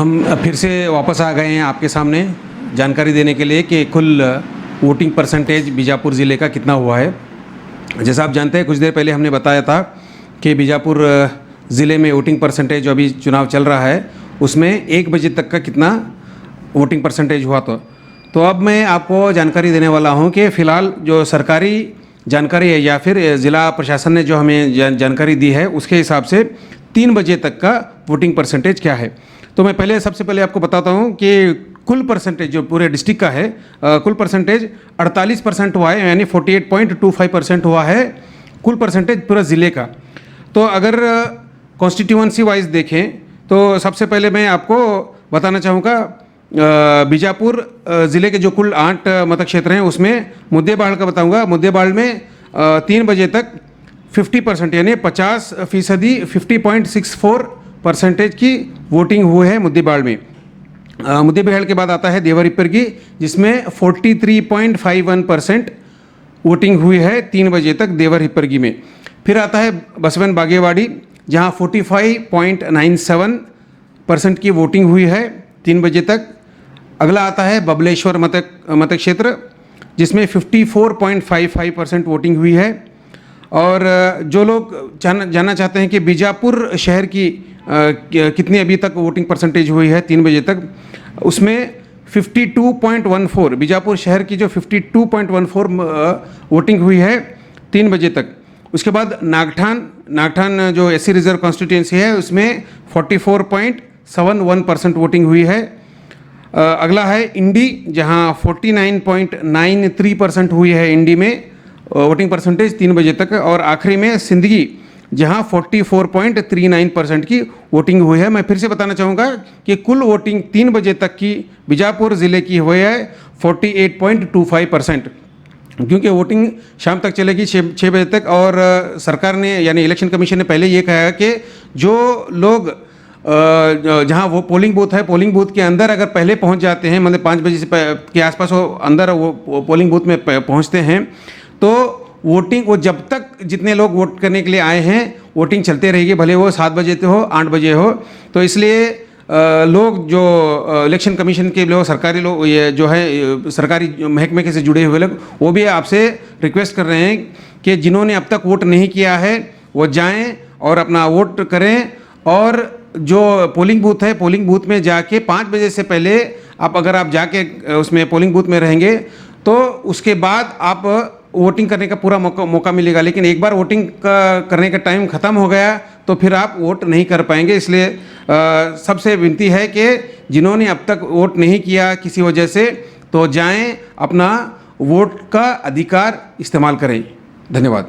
हम फिर से वापस आ गए हैं आपके सामने जानकारी देने के लिए कि कुल वोटिंग परसेंटेज बीजापुर ज़िले का कितना हुआ है। जैसा आप जानते हैं, कुछ देर पहले हमने बताया था कि बीजापुर ज़िले में वोटिंग परसेंटेज जो अभी चुनाव चल रहा है उसमें 1 बजे तक का कितना वोटिंग परसेंटेज हुआ। तो अब मैं आपको जानकारी देने वाला हूं कि फ़िलहाल जो सरकारी जानकारी है या फिर ज़िला प्रशासन ने जो हमें जानकारी दी है उसके हिसाब से 3 बजे तक का वोटिंग परसेंटेज क्या है। तो मैं सबसे पहले आपको बताता हूं कि कुल परसेंटेज जो पूरे डिस्ट्रिक्ट का है, कुल परसेंटेज 48% हुआ है, यानी 48.25% हुआ है कुल परसेंटेज पूरा ज़िले का। तो अगर कॉन्स्टिट्यूएंसी वाइज देखें तो सबसे पहले मैं आपको बताना चाहूँगा बीजापुर ज़िले के जो कुल 8 मतदान क्षेत्र हैं उसमें मुद्देबाड़ का बताऊँगा। मुद्देबाड़ में 3 बजे तक 50% यानी 50%, 50.64% की वोटिंग हुई है मुद्देबाड़ में। मुद्देबिहाड़ के बाद आता है देवर हिप्परगी जिसमें 43.51% वोटिंग हुई है 3 बजे तक देवर हिप्परगी में। फिर आता है बसवन बागेवाड़ी जहां 45.97% की वोटिंग हुई है 3 बजे तक। अगला आता है बबलेश्वर मतक क्षेत्र जिसमें 54.55% वोटिंग हुई है। और जो लोग जानना चाहते हैं कि बीजापुर शहर की कितनी अभी तक वोटिंग परसेंटेज हुई है 3 बजे तक, उसमें 52.14 बीजापुर शहर की जो 52.14 वोटिंग हुई है 3 बजे तक। उसके बाद नागठान जो एससी रिजर्व कॉन्स्टिट्यूंसी है उसमें 44.71% वोटिंग हुई है। अगला है इंडी जहां 49.93% हुई है इंडी में वोटिंग परसेंटेज 3 बजे तक। और आखिरी में सिंदगी जहां 44.39% की वोटिंग हुई है। मैं फिर से बताना चाहूँगा कि कुल वोटिंग 3 बजे तक की बीजापुर ज़िले की हुई है 48.25%, क्योंकि वोटिंग शाम तक चलेगी 6 बजे तक। और सरकार ने यानी इलेक्शन कमीशन ने पहले ये कहा है कि जो लोग जहां वो पोलिंग बूथ है, पोलिंग बूथ के अंदर अगर पहले पहुंच जाते हैं, मतलब 5 बजे से के आसपास वो अंदर वो पोलिंग बूथ में पहुंचते हैं तो वोटिंग वो जब तक जितने लोग वोट करने के लिए आए हैं वोटिंग चलते रहेगी, भले वो 7 बजे हो 8 बजे हो। तो इसलिए लोग जो इलेक्शन कमीशन के लोग सरकारी लोग ये जो है सरकारी महकमे से जुड़े हुए लोग वो भी आपसे रिक्वेस्ट कर रहे हैं कि जिन्होंने अब तक वोट नहीं किया है वो जाएं और अपना वोट करें। और जो पोलिंग बूथ है पोलिंग बूथ में जाके 5 बजे से पहले अगर आप जाके उसमें पोलिंग बूथ में रहेंगे तो उसके बाद आप वोटिंग करने का पूरा मौका मिलेगा। लेकिन एक बार वोटिंग करने का टाइम ख़त्म हो गया तो फिर आप वोट नहीं कर पाएंगे। इसलिए सबसे विनती है कि जिन्होंने अब तक वोट नहीं किया किसी वजह से तो जाएं, अपना वोट का अधिकार इस्तेमाल करें। धन्यवाद।